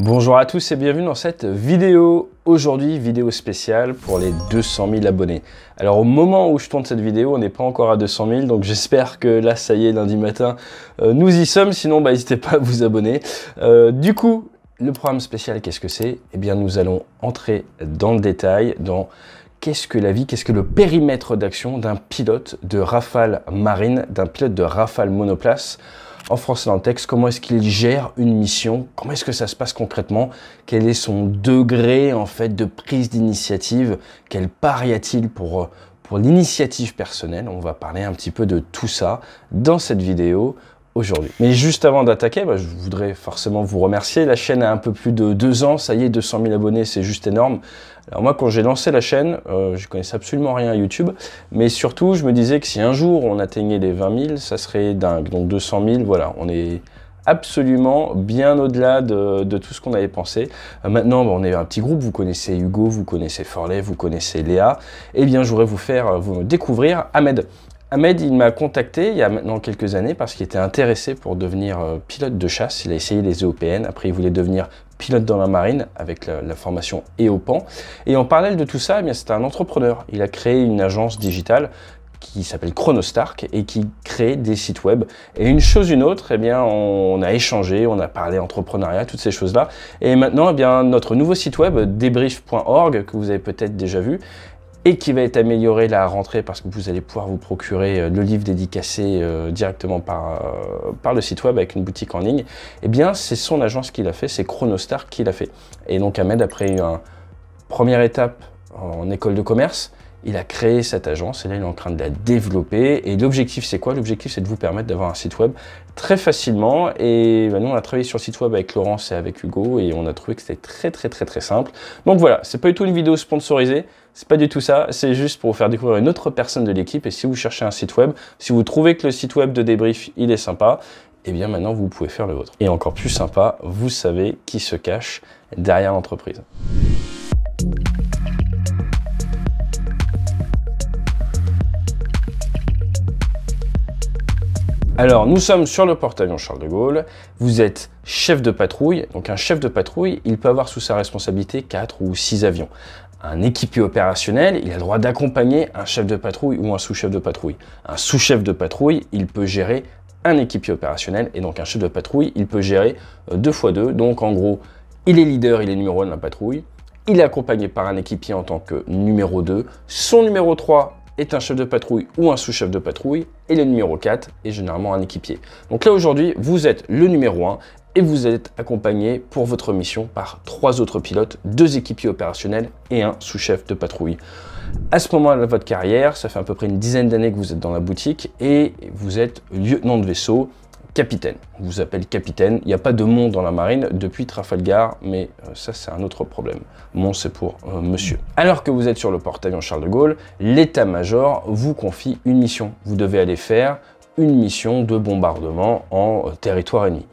Bonjour à tous et bienvenue dans cette vidéo. Aujourd'hui, vidéo spéciale pour les 200 000 abonnés. Alors au moment où je tourne cette vidéo, on n'est pas encore à 200 000, donc j'espère que là, ça y est, lundi matin, nous y sommes. Sinon, n'hésitez pas à vous abonner. Du coup, le programme spécial, qu'est-ce que c'est? Eh bien, nous allons entrer dans le détail, dans qu'est-ce que la vie, qu'est-ce que le périmètre d'action d'un pilote de Rafale Marine, d'un pilote de Rafale monoplace. En français dans le texte, comment est-ce qu'il gère une mission? Comment est-ce que ça se passe concrètement? Quel est son degré en fait de prise d'initiative? Quel part y a-t-il pour l'initiative personnelle? On va parler un petit peu de tout ça dans cette vidéo aujourd'hui. Mais juste avant d'attaquer, je voudrais forcément vous remercier. La chaîne a un peu plus de 2 ans, ça y est, 200 000 abonnés, c'est juste énorme. Alors moi, quand j'ai lancé la chaîne, je connaissais absolument rien à YouTube, mais surtout, je me disais que si un jour on atteignait les 20 000, ça serait dingue. Donc 200 000, voilà, on est absolument bien au-delà de tout ce qu'on avait pensé. Maintenant, on est un petit groupe, vous connaissez Hugo, vous connaissez Forley, vous connaissez Léa. Eh bien, je voudrais vous faire découvrir Ahmed. Ahmed, il m'a contacté il y a maintenant quelques années parce qu'il était intéressé pour devenir pilote de chasse. Il a essayé les EOPN, après il voulait devenir pilote dans la marine avec la formation EOPAN. Et en parallèle de tout ça, c'est un entrepreneur. Il a créé une agence digitale qui s'appelle Chronostark et qui crée des sites web. Et une chose une autre, on a échangé, on a parlé entrepreneuriat, toutes ces choses-là. Et maintenant, notre nouveau site web, debrief.org, que vous avez peut-être déjà vu, et qui va être amélioré là à la rentrée parce que vous allez pouvoir vous procurer le livre dédicacé directement par le site web avec une boutique en ligne. C'est son agence qui l'a fait, c'est Chronostark qui l'a fait. Et donc Ahmed, après une première étape en école de commerce, il a créé cette agence et là il est en train de la développer. Et l'objectif c'est quoi? L'objectif c'est de vous permettre d'avoir un site web très facilement. Et nous on a travaillé sur le site web avec Laurence et avec Hugo et on a trouvé que c'était très simple. Donc voilà, c'est pas du tout une vidéo sponsorisée, c'est pas du tout ça, c'est juste pour vous faire découvrir une autre personne de l'équipe. Et si vous cherchez un site web, si vous trouvez que le site web de Débrief il est sympa, maintenant vous pouvez faire le vôtre. Et encore plus sympa, vous savez qui se cache derrière l'entreprise. Alors, nous sommes sur le porte-avions Charles de Gaulle. Vous êtes chef de patrouille. Donc, un chef de patrouille, il peut avoir sous sa responsabilité 4 ou 6 avions. Un équipier opérationnel, il a le droit d'accompagner un chef de patrouille ou un sous-chef de patrouille. Un sous-chef de patrouille, il peut gérer un équipier opérationnel. Et donc, un chef de patrouille, il peut gérer 2 x 2. Donc, en gros, il est leader, il est numéro 1 de la patrouille. Il est accompagné par un équipier en tant que numéro 2. Son numéro 3 est un chef de patrouille ou un sous-chef de patrouille, et le numéro 4 est généralement un équipier. Donc là aujourd'hui, vous êtes le numéro 1 et vous êtes accompagné pour votre mission par 3 autres pilotes, 2 équipiers opérationnels et un sous-chef de patrouille. À ce moment-là de votre carrière, ça fait à peu près une dizaine d'années que vous êtes dans la boutique et vous êtes lieutenant de vaisseau, capitaine. On vous appelle capitaine. Il n'y a pas de Mont dans la marine depuis Trafalgar, mais ça c'est un autre problème. Mont c'est pour monsieur. Alors que vous êtes sur le porte-avions Charles de Gaulle, l'état-major vous confie une mission. Vous devez aller faire une mission de bombardement en territoire ennemi.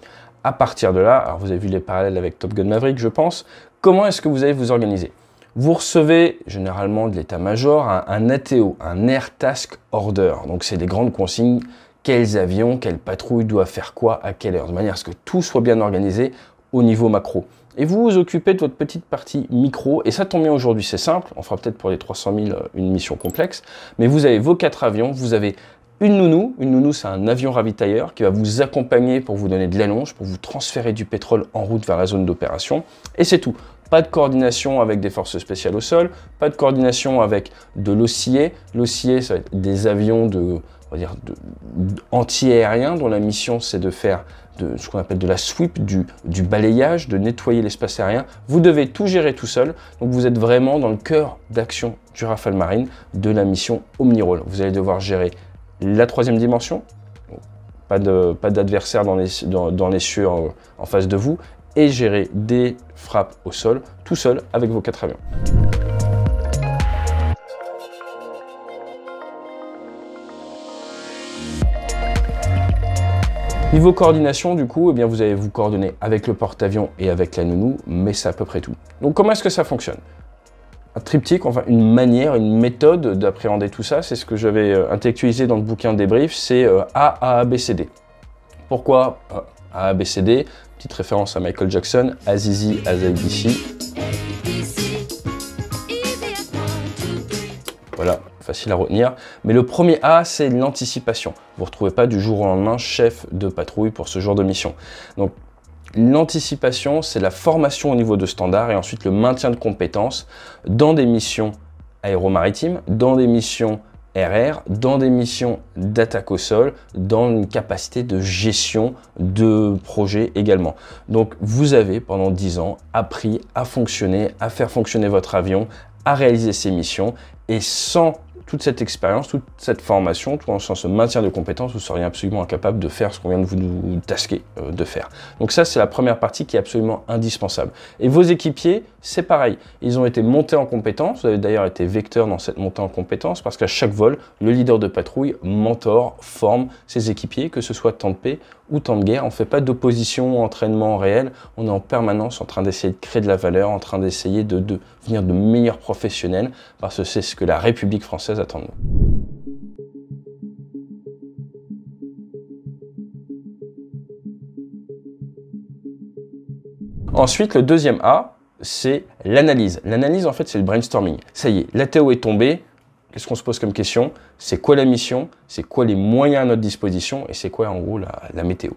À partir de là, alors vous avez vu les parallèles avec Top Gun Maverick, je pense, comment est-ce que vous allez vous organiser? Vous recevez généralement de l'état-major un ATO, un Air Task Order. Donc c'est des grandes consignes. Quels avions, quelle patrouille doivent faire quoi, à quelle heure, de manière à ce que tout soit bien organisé au niveau macro. Et vous vous occupez de votre petite partie micro, et ça tombe bien aujourd'hui, c'est simple, on fera peut-être pour les 300 000 une mission complexe, mais vous avez vos 4 avions, vous avez une nounou c'est un avion ravitailleur qui va vous accompagner pour vous donner de l'allonge, pour vous transférer du pétrole en route vers la zone d'opération, et c'est tout. Pas de coordination avec des forces spéciales au sol, pas de coordination avec de l'OCIE. L'OCIE, ça va être des avions anti-aériens dont la mission c'est de faire ce qu'on appelle de la sweep, du balayage, de nettoyer l'espace aérien. Vous devez tout gérer tout seul, donc vous êtes vraiment dans le cœur d'action du Rafale Marine de la mission Omnirole. Vous allez devoir gérer la 3e dimension, pas d'adversaire dans les cieux en face de vous, et gérer des frappes au sol, tout seul avec vos 4 avions. Niveau coordination, du coup, vous allez vous coordonner avec le porte-avions et avec la nounou, mais c'est à peu près tout. Donc comment est-ce que ça fonctionne? Un triptyque, enfin une manière, une méthode d'appréhender tout ça, c'est ce que j'avais intellectualisé dans le bouquin Débrief, c'est A, A, B, C, D. Pourquoi A, B, C, D. Petite référence à Michael Jackson, Azizi, Azaïdici. Voilà, facile à retenir. Mais le premier A, c'est l'anticipation. Vous ne retrouvez pas du jour au lendemain chef de patrouille pour ce genre de mission. Donc, l'anticipation, c'est la formation au niveau de standard et ensuite le maintien de compétences dans des missions aéromaritimes, dans des missions RR, dans des missions d'attaque au sol, dans une capacité de gestion de projet également. Donc vous avez pendant 10 ans appris à fonctionner, à faire fonctionner votre avion, à réaliser ces missions et sans toute cette expérience, toute cette formation, tout en ce maintien de compétences, vous seriez absolument incapable de faire ce qu'on vient de vous tasquer de faire. Donc ça, c'est la première partie qui est absolument indispensable. Et vos équipiers, c'est pareil. Ils ont été montés en compétences. Vous avez d'ailleurs été vecteur dans cette montée en compétences parce qu'à chaque vol, le leader de patrouille mentor, forme ses équipiers, que ce soit temps de paix ou temps de guerre. On ne fait pas d'opposition, entraînement réel. On est en permanence en train d'essayer de créer de la valeur, en train d'essayer de devenir de meilleurs professionnels parce que c'est ce que la République française attend de nous. Ensuite, le deuxième A, c'est l'analyse. L'analyse, en fait, c'est le brainstorming. Ça y est, l'ATO est tombé. Qu'est-ce qu'on se pose comme question? C'est quoi la mission? C'est quoi les moyens à notre disposition? Et c'est quoi, en gros, la météo?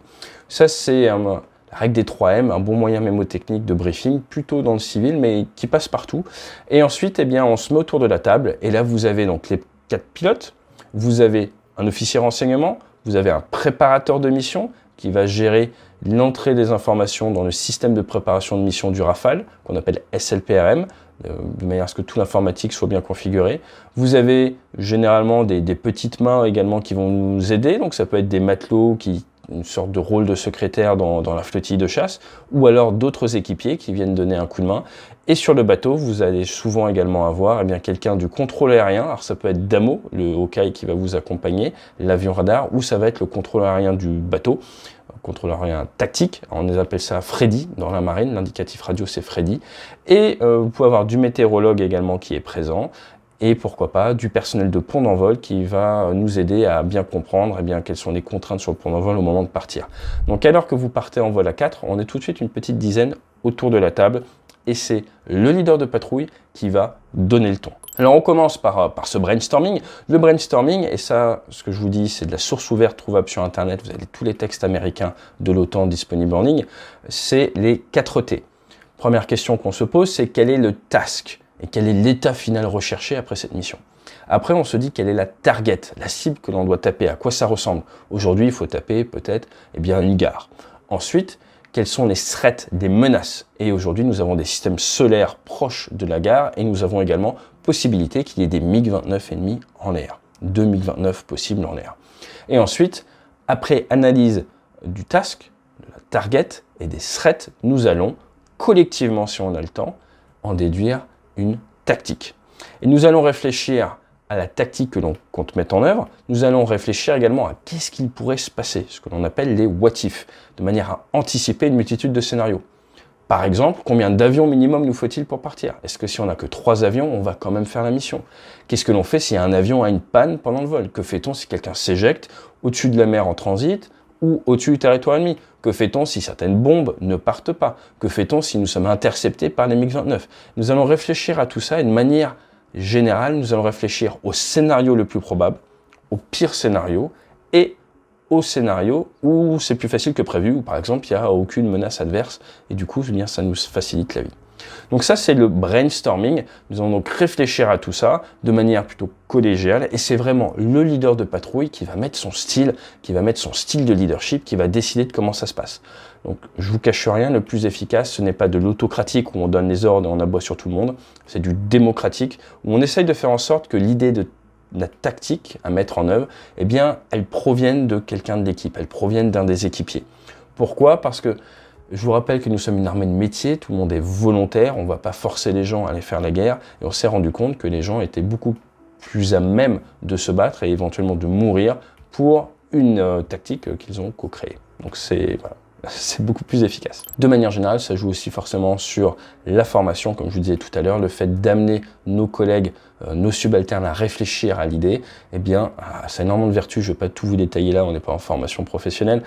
Ça, c'est la règle des 3M, un bon moyen mémotechnique de briefing, plutôt dans le civil, mais qui passe partout. Et ensuite, eh bien, on se met autour de la table. Et là, vous avez donc les 4 pilotes. Vous avez un officier renseignement. Vous avez un préparateur de mission qui va gérer l'entrée des informations dans le système de préparation de mission du Rafale, qu'on appelle SLPRM, de manière à ce que tout l'informatique soit bien configuré. Vous avez généralement des petites mains également qui vont nous aider, donc ça peut être des matelots qui une sorte de rôle de secrétaire dans la flottille de chasse, ou alors d'autres équipiers qui viennent donner un coup de main. Et sur le bateau, vous allez souvent également avoir quelqu'un du contrôle aérien. Alors ça peut être DAMO, le Hawkeye qui va vous accompagner, l'avion radar, ou ça va être le contrôle aérien du bateau, contrôle aérien tactique. On appelle ça Freddy dans la marine, l'indicatif radio c'est Freddy. Et vous pouvez avoir du météorologue également qui est présent. Et pourquoi pas du personnel de pont d'envol qui va nous aider à bien comprendre quelles sont les contraintes sur le pont d'envol au moment de partir. Donc à l'heure que vous partez en vol à 4, on est tout de suite une petite dizaine autour de la table et c'est le leader de patrouille qui va donner le ton. Alors on commence par ce brainstorming. Le brainstorming, et ça, ce que je vous dis, c'est de la source ouverte trouvable sur Internet, vous avez tous les textes américains de l'OTAN disponibles en ligne, c'est les 4 T. Première question qu'on se pose, c'est quel est le task ? Et quel est l'état final recherché après cette mission. Après, on se dit quelle est la target, la cible que l'on doit taper, à quoi ça ressemble. Aujourd'hui, il faut taper peut-être une gare. Ensuite, quels sont les threats, des menaces. Et aujourd'hui, nous avons des systèmes solaires proches de la gare et nous avons également possibilité qu'il y ait des MiG-29 ennemis en l'air. 2 MiG-29 possibles en l'air. Et ensuite, après analyse du task, de la target et des threats, nous allons collectivement, si on a le temps, en déduire une tactique. Et nous allons réfléchir à la tactique que l'on compte mettre en œuvre. Nous allons réfléchir également à qu'est-ce qu'il pourrait se passer, ce que l'on appelle les what if, de manière à anticiper une multitude de scénarios. Par exemple, combien d'avions minimum nous faut-il pour partir? Est-ce que si on n'a que 3 avions, on va quand même faire la mission? Qu'est-ce que l'on fait si un avion a une panne pendant le vol? Que fait-on si quelqu'un s'éjecte au-dessus de la mer en transit ou au-dessus du territoire ennemi? Que fait-on si certaines bombes ne partent pas? Que fait-on si nous sommes interceptés par les MiG-29? Nous allons réfléchir à tout ça et de manière générale, nous allons réfléchir au scénario le plus probable, au pire scénario et au scénario où c'est plus facile que prévu, où par exemple il n'y a aucune menace adverse et du coup ça nous facilite la vie. Donc ça, c'est le brainstorming. Nous allons donc réfléchir à tout ça de manière plutôt collégiale et c'est vraiment le leader de patrouille qui va mettre son style, de leadership, qui va décider de comment ça se passe. Donc je vous cache rien, le plus efficace, ce n'est pas de l'autocratique où on donne les ordres et on aboie sur tout le monde, c'est du démocratique où on essaye de faire en sorte que l'idée de la tactique à mettre en œuvre, elle provienne de quelqu'un de l'équipe, elle provienne d'un des équipiers. Pourquoi? Parce que je vous rappelle que nous sommes une armée de métier, tout le monde est volontaire, on ne va pas forcer les gens à aller faire la guerre, et on s'est rendu compte que les gens étaient beaucoup plus à même de se battre et éventuellement de mourir pour une tactique qu'ils ont co-créée. Donc c'est voilà, c'est beaucoup plus efficace. De manière générale, ça joue aussi forcément sur la formation, comme je vous disais tout à l'heure, le fait d'amener nos collègues, nos subalternes à réfléchir à l'idée, eh bien, ça a énormément de vertus, je ne vais pas tout vous détailler là, on n'est pas en formation professionnelle,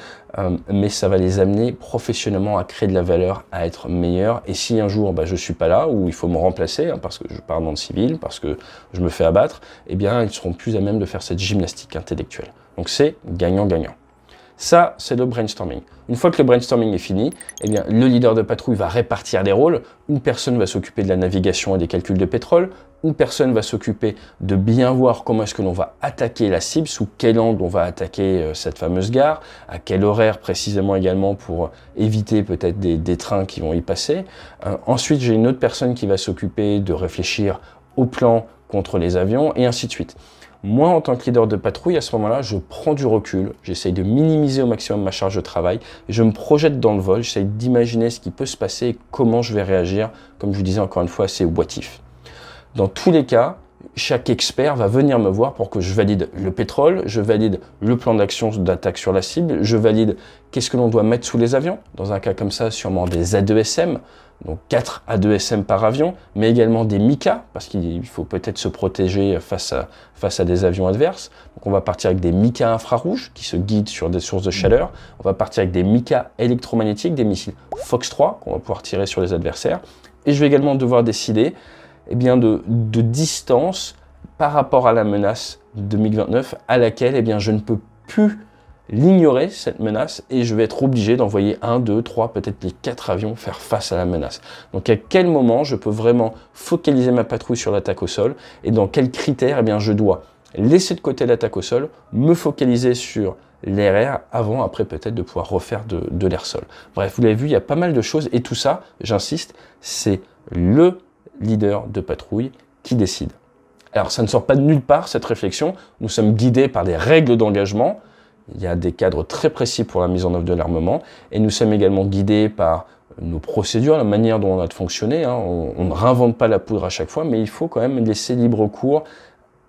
mais ça va les amener professionnellement à créer de la valeur, à être meilleurs, et si un jour je ne suis pas là, ou il faut me remplacer, parce que je pars dans le civil, parce que je me fais abattre, eh bien, ils seront plus à même de faire cette gymnastique intellectuelle. Donc c'est gagnant-gagnant. Ça, c'est le brainstorming. Une fois que le brainstorming est fini, eh bien, le leader de patrouille va répartir les rôles. Une personne va s'occuper de la navigation et des calculs de pétrole. Une personne va s'occuper de bien voir comment est-ce que l'on va attaquer la cible, sous quel angle on va attaquer cette fameuse gare, à quel horaire précisément également pour éviter peut-être des trains qui vont y passer. Ensuite, j'ai une autre personne qui va s'occuper de réfléchir au plan contre les avions et ainsi de suite. Moi, en tant que leader de patrouille, à ce moment-là, je prends du recul, j'essaye de minimiser au maximum ma charge de travail, je me projette dans le vol, j'essaye d'imaginer ce qui peut se passer et comment je vais réagir, comme je vous disais encore une fois, c'est what if. Dans tous les cas, chaque expert va venir me voir pour que je valide le pétrole, je valide le plan d'action d'attaque sur la cible, je valide qu'est-ce que l'on doit mettre sous les avions, dans un cas comme ça, sûrement des A2SM, donc 4 A2SM par avion, mais également des Mika, parce qu'il faut peut-être se protéger face à des avions adverses. Donc on va partir avec des Mika infrarouges qui se guident sur des sources de chaleur. On va partir avec des Mika électromagnétiques, des missiles Fox 3 qu'on va pouvoir tirer sur les adversaires. Et je vais également devoir décider de distance par rapport à la menace de MiG-29 à laquelle je ne peux plus l'ignorer, cette menace, et je vais être obligé d'envoyer 1, 2, 3, peut-être les 4 avions faire face à la menace. Donc à quel moment je peux vraiment focaliser ma patrouille sur l'attaque au sol, et dans quels critères je dois laisser de côté l'attaque au sol, me focaliser sur l'air avant, après peut-être de pouvoir refaire de l'air-sol. Bref, vous l'avez vu, il y a pas mal de choses, et tout ça, j'insiste, c'est le leader de patrouille qui décide. Alors ça ne sort pas de nulle part, cette réflexion, nous sommes guidés par des règles d'engagement. Il y a des cadres très précis pour la mise en œuvre de l'armement et nous sommes également guidés par nos procédures, la manière dont on a de fonctionner. On ne réinvente pas la poudre à chaque fois, mais il faut quand même laisser libre cours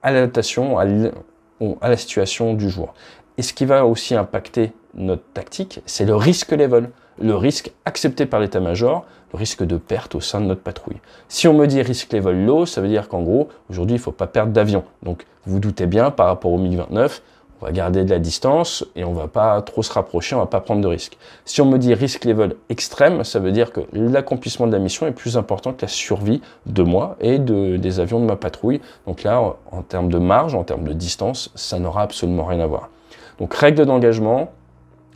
à l'adaptation, à la situation du jour. Et ce qui va aussi impacter notre tactique, c'est le risque level, le risque accepté par l'état-major, le risque de perte au sein de notre patrouille. Si on me dit risque level low, ça veut dire qu'en gros, aujourd'hui, il ne faut pas perdre d'avion. Donc, vous doutez bien, par rapport au MiG-29, on va garder de la distance et on ne va pas trop se rapprocher, on ne va pas prendre de risques. Si on me dit risque level extrême, ça veut dire que l'accomplissement de la mission est plus important que la survie de moi et des avions de ma patrouille. Donc là, en termes de marge, en termes de distance, ça n'aura absolument rien à voir. Donc règle d'engagement,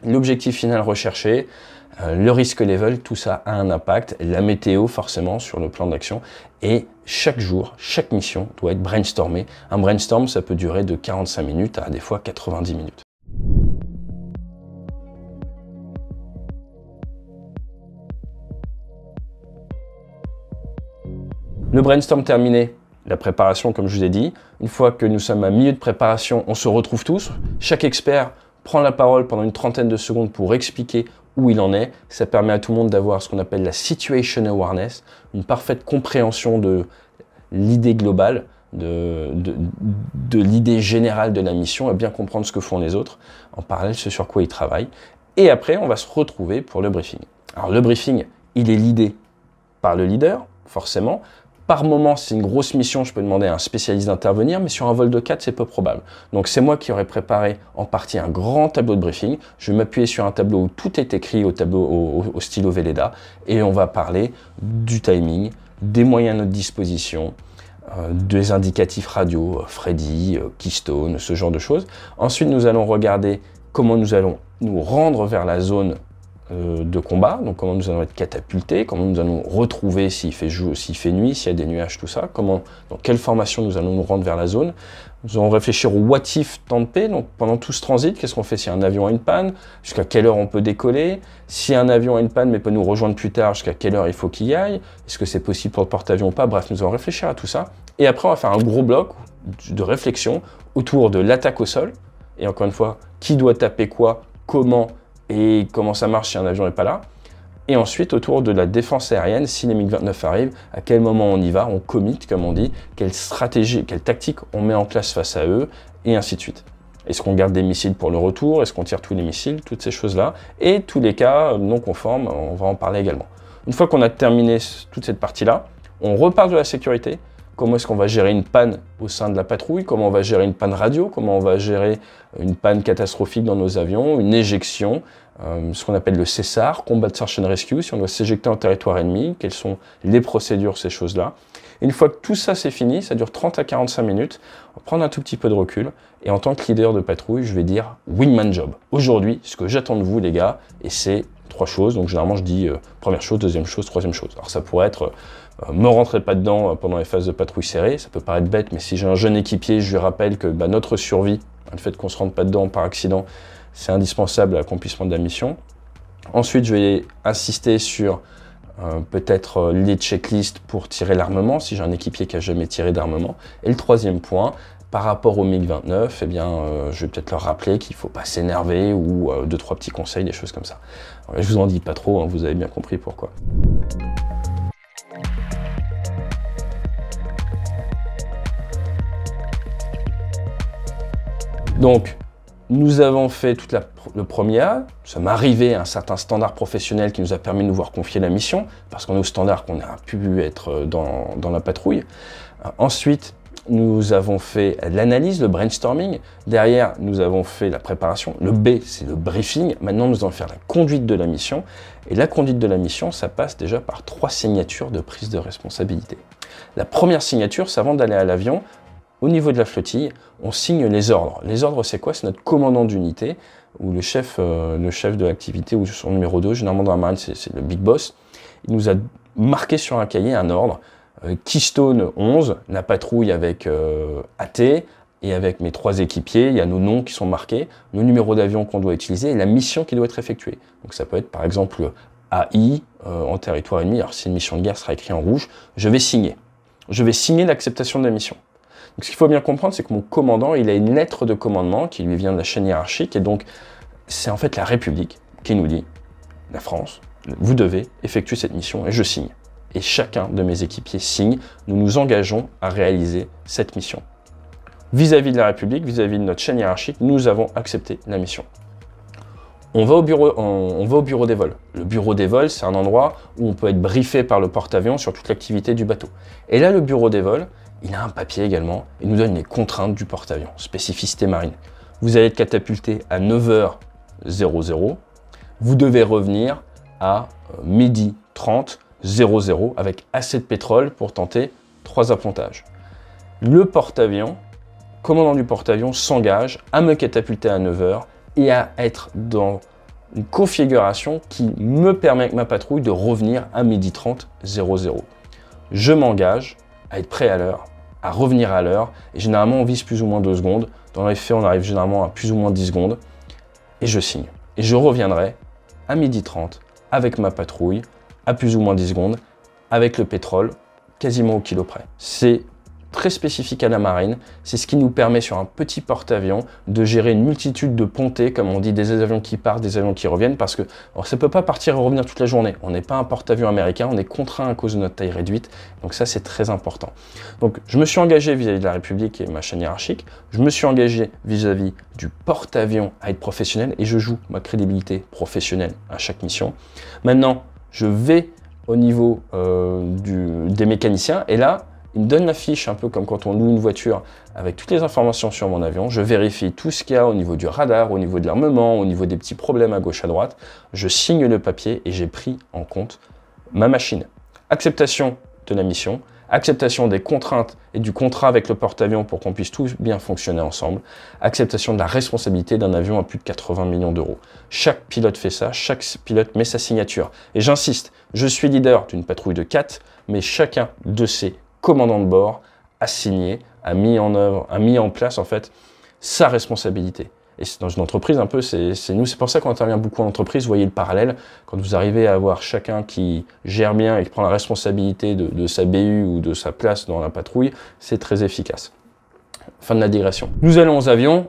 l'objectif final recherché, le risque level, tout ça a un impact, la météo forcément sur le plan d'action et chaque jour, chaque mission doit être brainstormée. Un brainstorm, ça peut durer de 45 minutes à des fois 90 minutes. Le brainstorm terminé, la préparation comme je vous ai dit. Une fois que nous sommes à milieu de préparation, on se retrouve tous. Chaque expert prend la parole pendant une trentaine de secondes pour expliquer où il en est. Ça permet à tout le monde d'avoir ce qu'on appelle la situation awareness, une parfaite compréhension de l'idée globale, de l'idée générale de la mission et bien comprendre ce que font les autres, en parallèle ce sur quoi ils travaillent. Et après, on va se retrouver pour le briefing. Alors le briefing, il est leadé par le leader, forcément. Par moment, si c'est une grosse mission, je peux demander à un spécialiste d'intervenir, mais sur un vol de 4, c'est peu probable. Donc c'est moi qui aurais préparé en partie un grand tableau de briefing. Je vais m'appuyer sur un tableau où tout est écrit au stylo Velleda et on va parler du timing, des moyens à notre disposition, des indicatifs radio, Freddy, Keystone, ce genre de choses. Ensuite, nous allons regarder comment nous allons nous rendre vers la zone de combat, donc comment nous allons être catapultés, comment nous allons retrouver s'il fait jour, s'il fait nuit, s'il y a des nuages, tout ça, dans quelle formation nous allons nous rendre vers la zone. Nous allons réfléchir au what if temps de paix, donc pendant tout ce transit, qu'est-ce qu'on fait si un avion a une panne, jusqu'à quelle heure on peut décoller, si un avion a une panne mais peut nous rejoindre plus tard, jusqu'à quelle heure il faut qu'il y aille, est-ce que c'est possible pour le porte-avions ou pas, bref, nous allons réfléchir à tout ça. Et après, on va faire un gros bloc de réflexion autour de l'attaque au sol, et encore une fois, qui doit taper quoi, comment, et comment ça marche si un avion n'est pas là. Et ensuite, autour de la défense aérienne, si les MiG-29 arrivent, à quel moment on y va, on commit, comme on dit, quelle stratégie, quelle tactique on met en place face à eux, et ainsi de suite. Est-ce qu'on garde des missiles pour le retour? Est-ce qu'on tire tous les missiles? Toutes ces choses-là. Et tous les cas non conformes, on va en parler également. Une fois qu'on a terminé toute cette partie-là, on repart de la sécurité. Comment est-ce qu'on va gérer une panne au sein de la patrouille? Comment on va gérer une panne radio? Comment on va gérer une panne catastrophique dans nos avions? Une éjection, ce qu'on appelle le CSAR, Combat Search and Rescue, si on doit s'éjecter en territoire ennemi, quelles sont les procédures, ces choses-là. Une fois que tout ça c'est fini, ça dure 30 à 45 minutes, on va prendre un tout petit peu de recul, et en tant que leader de patrouille, je vais dire « wingman job ». Aujourd'hui, ce que j'attends de vous les gars, et c'est 3 choses, donc généralement je dis première chose, deuxième chose, troisième chose. Alors ça pourrait être me rentrez pas dedans pendant les phases de patrouille serrée, ça peut paraître bête, mais si j'ai un jeune équipier, je lui rappelle que notre survie, le fait qu'on se rentre pas dedans par accident, c'est indispensable à l'accomplissement de la mission. Ensuite, je vais insister sur peut-être les checklists pour tirer l'armement, si j'ai un équipier qui a jamais tiré d'armement. Et le troisième point, par rapport au MiG-29, eh bien, je vais peut-être leur rappeler qu'il ne faut pas s'énerver ou 2-3 petits conseils, des choses comme ça. Alors, je vous en dis pas trop, hein, vous avez bien compris pourquoi. Donc, nous avons fait tout le premier A, nous sommes arrivés à un certain standard professionnel qui nous a permis de nous voir confier la mission, parce qu'on est au standard qu'on a pu être dans la patrouille. Ensuite, nous avons fait l'analyse, le brainstorming. Derrière, nous avons fait la préparation. Le B, c'est le briefing. Maintenant, nous allons faire la conduite de la mission. Et la conduite de la mission, ça passe déjà par 3 signatures de prise de responsabilité. La première signature, c'est avant d'aller à l'avion. Au niveau de la flottille, on signe les ordres. Les ordres, c'est quoi? C'est notre commandant d'unité, ou le chef de l'activité, ou son numéro 2, généralement dans la marine, c'est le big boss. Il nous a marqué sur un cahier un ordre. Keystone 11, la patrouille avec AT, et avec mes 3 équipiers, il y a nos noms qui sont marqués, le numéro d'avion qu'on doit utiliser, et la mission qui doit être effectuée. Donc ça peut être par exemple AI, en territoire ennemi. Alors si une mission de guerre sera écrite en rouge, je vais signer. Je vais signer l'acceptation de la mission. Donc, ce qu'il faut bien comprendre, c'est que mon commandant, il a une lettre de commandement qui lui vient de la chaîne hiérarchique, et donc c'est en fait la République qui nous dit, la France, vous devez effectuer cette mission, et je signe. Et chacun de mes équipiers signe, nous nous engageons à réaliser cette mission. Vis-à-vis de la République, vis-à-vis de notre chaîne hiérarchique, nous avons accepté la mission. On va au bureau des vols. Le bureau des vols, c'est un endroit où on peut être briefé par le porte-avions sur toute l'activité du bateau. Et là, le bureau des vols, il a un papier également, et nous donne les contraintes du porte-avions, spécificité marine. Vous allez être catapulté à 9h00, vous devez revenir à 12h30, 00, avec assez de pétrole pour tenter 3 appontages. Le porte-avions, commandant du porte-avions, s'engage à me catapulter à 9h et à être dans une configuration qui me permet avec ma patrouille de revenir à 12h30, 00. Je m'engage à être prêt à l'heure, à revenir à l'heure, et généralement on vise plus ou moins 2 secondes. Dans les faits, on arrive généralement à plus ou moins 10 secondes, et je signe. Et je reviendrai à 12h30 avec ma patrouille, à plus ou moins 10 secondes, avec le pétrole, quasiment au kilo près. C'est très spécifique à la marine, c'est ce qui nous permet sur un petit porte-avions de gérer une multitude de pontées, comme on dit, des avions qui partent, des avions qui reviennent, parce que alors, ça ne peut pas partir et revenir toute la journée. On n'est pas un porte-avions américain, on est contraint à cause de notre taille réduite, donc ça c'est très important. Donc je me suis engagé vis-à-vis de la République et ma chaîne hiérarchique, je me suis engagé vis-à-vis du porte-avions à être professionnel, et je joue ma crédibilité professionnelle à chaque mission. Maintenant, je vais au niveau des mécaniciens, et là, il me donne la fiche, un peu comme quand on loue une voiture, avec toutes les informations sur mon avion. Je vérifie tout ce qu'il y a au niveau du radar, au niveau de l'armement, au niveau des petits problèmes à gauche, à droite. Je signe le papier et j'ai pris en compte ma machine. Acceptation de la mission, acceptation des contraintes et du contrat avec le porte-avions pour qu'on puisse tous bien fonctionner ensemble, acceptation de la responsabilité d'un avion à plus de 80 millions d'euros. Chaque pilote fait ça, chaque pilote met sa signature. Et j'insiste, je suis leader d'une patrouille de 4, mais chacun de ces commandant de bord a signé, a mis en place en fait sa responsabilité. Et dans une entreprise un peu, c'est nous, c'est pour ça qu'on intervient beaucoup en entreprise. Vous voyez le parallèle, quand vous arrivez à avoir chacun qui gère bien et qui prend la responsabilité de sa BU ou de sa place dans la patrouille, c'est très efficace. Fin de la digression. Nous allons aux avions,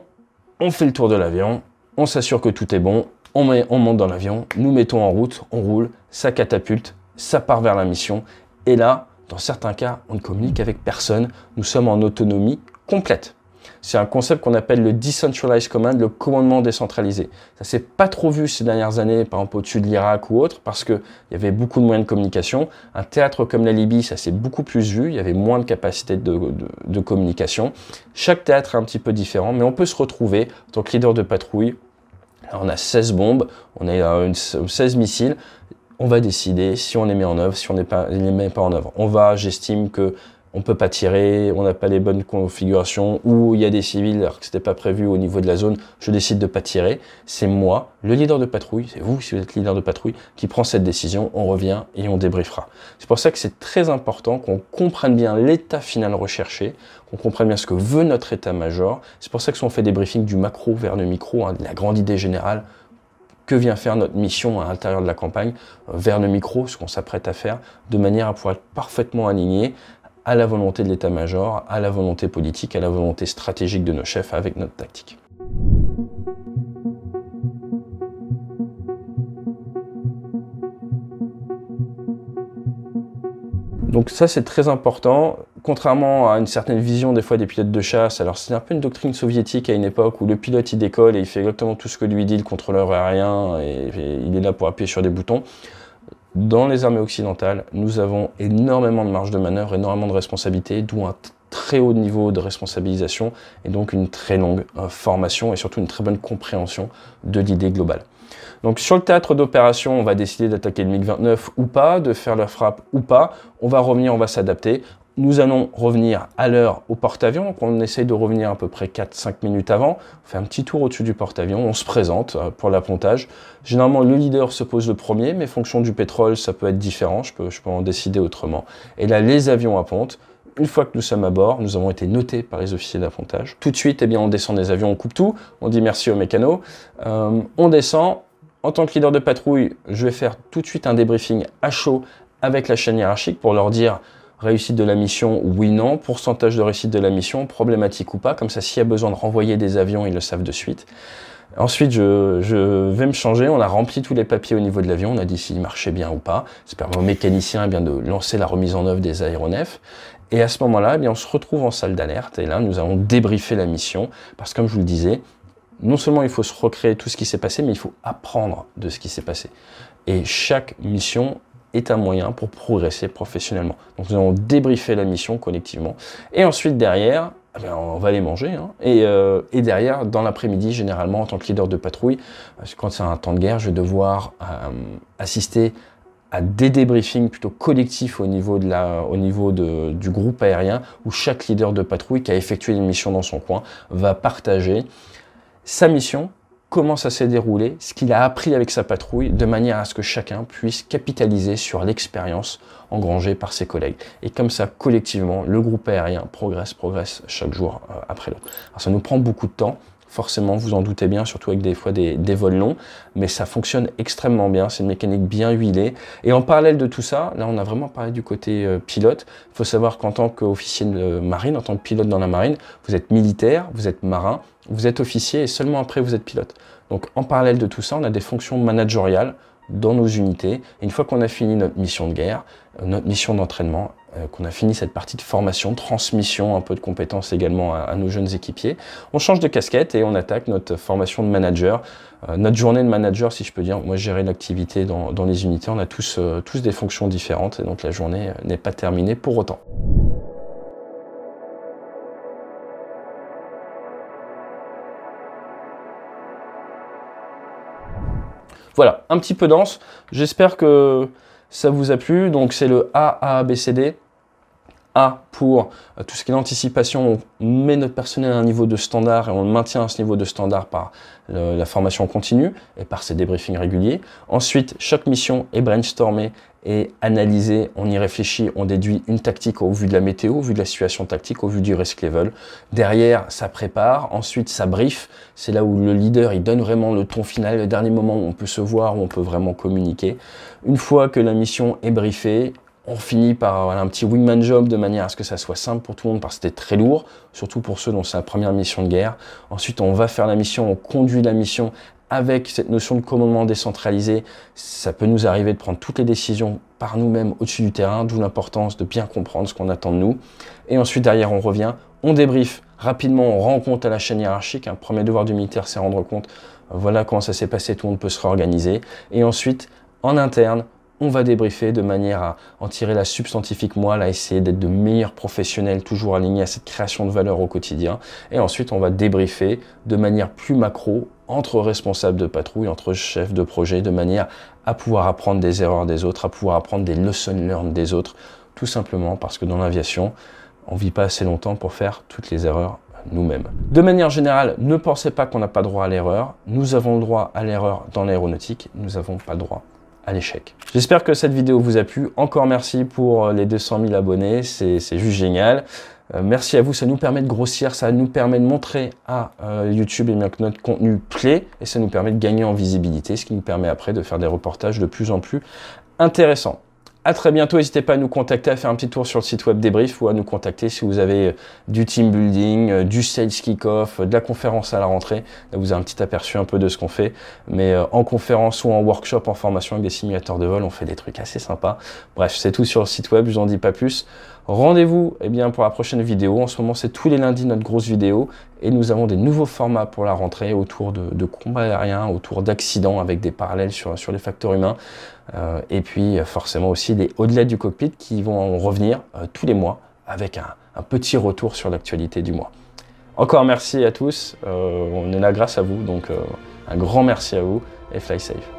on fait le tour de l'avion, on s'assure que tout est bon, on monte dans l'avion, nous mettons en route, on roule, ça catapulte, ça part vers la mission, et là, dans certains cas, on ne communique avec personne, nous sommes en autonomie complète. c'est un concept qu'on appelle le Decentralized Command, le commandement décentralisé. Ça s'est pas trop vu ces dernières années, par exemple au-dessus de l'Irak ou autre, parce qu'il y avait beaucoup de moyens de communication. Un théâtre comme la Libye, ça s'est beaucoup plus vu, il y avait moins de capacité de communication. Chaque théâtre est un petit peu différent, mais on peut se retrouver en tant que leader de patrouille. Alors, on a 16 bombes, on a 16 missiles. On va décider si on les met en œuvre, si on ne les met pas en œuvre. J'estime que on ne peut pas tirer, on n'a pas les bonnes configurations, ou il y a des civils alors que ce n'était pas prévu au niveau de la zone, je décide de ne pas tirer. C'est moi, le leader de patrouille, c'est vous si vous êtes leader de patrouille, qui prend cette décision, on revient et on débriefera. C'est pour ça que c'est très important qu'on comprenne bien l'état final recherché, qu'on comprenne bien ce que veut notre état-major. C'est pour ça que si on fait des briefings du macro vers le micro, de la grande idée générale, que vient faire notre mission à l'intérieur de la campagne, vers le micro, ce qu'on s'apprête à faire, de manière à pouvoir être parfaitement aligné à la volonté de l'état-major, à la volonté politique, à la volonté stratégique de nos chefs avec notre tactique. Donc ça, c'est très important. Contrairement à une certaine vision des fois des pilotes de chasse, alors c'est un peu une doctrine soviétique à une époque où le pilote il décolle et il fait exactement tout ce que lui dit le contrôleur aérien et il est là pour appuyer sur des boutons. Dans les armées occidentales, nous avons énormément de marge de manœuvre, énormément de responsabilités, d'où un très haut niveau de responsabilisation et donc une très longue formation et surtout une très bonne compréhension de l'idée globale. Donc sur le théâtre d'opération, on va décider d'attaquer le MiG-29 ou pas, de faire la frappe ou pas. On va revenir, on va s'adapter. Nous allons revenir à l'heure au porte-avions. Donc on essaye de revenir à peu près 4-5 minutes avant. On fait un petit tour au-dessus du porte-avions. On se présente pour l'appontage. Généralement, le leader se pose le premier, mais fonction du pétrole, ça peut être différent. Je peux en décider autrement. Et là, les avions appontent. Une fois que nous sommes à bord, nous avons été notés par les officiers d'appontage. Tout de suite, eh bien, on descend des avions, on coupe tout. On dit merci aux mécanos. On descend. En tant que leader de patrouille, je vais faire tout de suite un débriefing à chaud avec la chaîne hiérarchique pour leur dire réussite de la mission, oui, non, pourcentage de réussite de la mission, problématique ou pas. Comme ça, s'il y a besoin de renvoyer des avions, ils le savent de suite. Ensuite, je vais me changer. On a rempli tous les papiers au niveau de l'avion. On a dit s'il marchait bien ou pas. Ça permet aux mécaniciens eh bien, de lancer la remise en œuvre des aéronefs. Et à ce moment-là, eh bien, on se retrouve en salle d'alerte. Et là, nous allons débriefer la mission. Parce que comme je vous le disais, non seulement il faut se recréer tout ce qui s'est passé, mais il faut apprendre de ce qui s'est passé. Et chaque mission est un moyen pour progresser professionnellement. Donc nous allons débriefer la mission collectivement. Et ensuite, derrière, eh bien, on va aller manger. Hein. Et derrière, dans l'après-midi, généralement, en tant que leader de patrouille, quand c'est un temps de guerre, je vais devoir assister à des débriefings plutôt collectifs au niveau du groupe aérien, où chaque leader de patrouille qui a effectué une mission dans son coin va partager sa mission, comment ça s'est déroulé, ce qu'il a appris avec sa patrouille, de manière à ce que chacun puisse capitaliser sur l'expérience engrangée par ses collègues. Et comme ça, collectivement, le groupe aérien progresse chaque jour après l'autre. Alors ça nous prend beaucoup de temps, forcément, vous en doutez bien, surtout avec des fois des vols longs, mais ça fonctionne extrêmement bien, c'est une mécanique bien huilée. Et en parallèle de tout ça, là on a vraiment parlé du côté pilote, il faut savoir qu'en tant qu'officier de marine, en tant que pilote dans la marine, vous êtes militaire, vous êtes marin, vous êtes officier et seulement après vous êtes pilote. Donc en parallèle de tout ça, on a des fonctions managériales dans nos unités. Et une fois qu'on a fini notre mission de guerre, notre mission d'entraînement, qu'on a fini cette partie de formation, transmission, un peu de compétences également à nos jeunes équipiers, on change de casquette et on attaque notre formation de manager, notre journée de manager si je peux dire. Moi je gérais l'activité dans les unités, on a tous des fonctions différentes et donc la journée n'est pas terminée pour autant. Voilà, un petit peu dense. J'espère que ça vous a plu. Donc c'est le A, B, C, D. A pour tout ce qui est l'anticipation, on met notre personnel à un niveau de standard et on le maintient à ce niveau de standard par la formation continue et par ces débriefings réguliers. Ensuite, chaque mission est brainstormée et analysée, on y réfléchit, on déduit une tactique au vu de la météo, au vu de la situation tactique, au vu du risk level. Derrière, ça prépare, ensuite ça brief, c'est là où le leader il donne vraiment le ton final, le dernier moment où on peut se voir, où on peut vraiment communiquer. Une fois que la mission est briefée, On finit par voilà, un petit wingman job de manière à ce que ça soit simple pour tout le monde parce que c'était très lourd, surtout pour ceux dont c'est la première mission de guerre. Ensuite, on va faire la mission, on conduit la mission avec cette notion de commandement décentralisé. Ça peut nous arriver de prendre toutes les décisions par nous-mêmes au-dessus du terrain, d'où l'importance de bien comprendre ce qu'on attend de nous. Et ensuite, derrière, on revient, on débriefe rapidement, on rend compte à la chaîne hiérarchique. Un premier devoir du militaire, c'est rendre compte, voilà comment ça s'est passé, tout le monde peut se réorganiser. Et ensuite, en interne, on va débriefer de manière à en tirer la substantifique moelle, à essayer d'être de meilleurs professionnels, toujours alignés à cette création de valeur au quotidien. Et ensuite, on va débriefer de manière plus macro entre responsables de patrouille, entre chefs de projet, de manière à pouvoir apprendre des erreurs des autres, à pouvoir apprendre des lessons learned des autres, tout simplement parce que dans l'aviation, on ne vit pas assez longtemps pour faire toutes les erreurs nous-mêmes. De manière générale, ne pensez pas qu'on n'a pas droit à l'erreur. Nous avons le droit à l'erreur dans l'aéronautique, nous n'avons pas le droit à l'échec. J'espère que cette vidéo vous a plu. Encore merci pour les 200 000 abonnés, c'est juste génial. Merci à vous, ça nous permet de grossir, ça nous permet de montrer à YouTube que notre contenu plaît et ça nous permet de gagner en visibilité, ce qui nous permet après de faire des reportages de plus en plus intéressants. À très bientôt, n'hésitez pas à nous contacter, à faire un petit tour sur le site web Débrief ou à nous contacter si vous avez du team building, du sales kick-off, de la conférence à la rentrée. Là, vous avez un petit aperçu un peu de ce qu'on fait, mais en conférence ou en workshop, en formation avec des simulateurs de vol, on fait des trucs assez sympas. Bref, c'est tout sur le site web, je vous en dis pas plus. Rendez-vous pour la prochaine vidéo. En ce moment, c'est tous les lundis notre grosse vidéo et nous avons des nouveaux formats pour la rentrée autour de combats aériens, autour d'accidents avec des parallèles sur les facteurs humains. Et puis forcément aussi des au-delà du cockpit qui vont revenir tous les mois avec un petit retour sur l'actualité du mois. Encore merci à tous, on est là grâce à vous, donc un grand merci à vous et fly safe.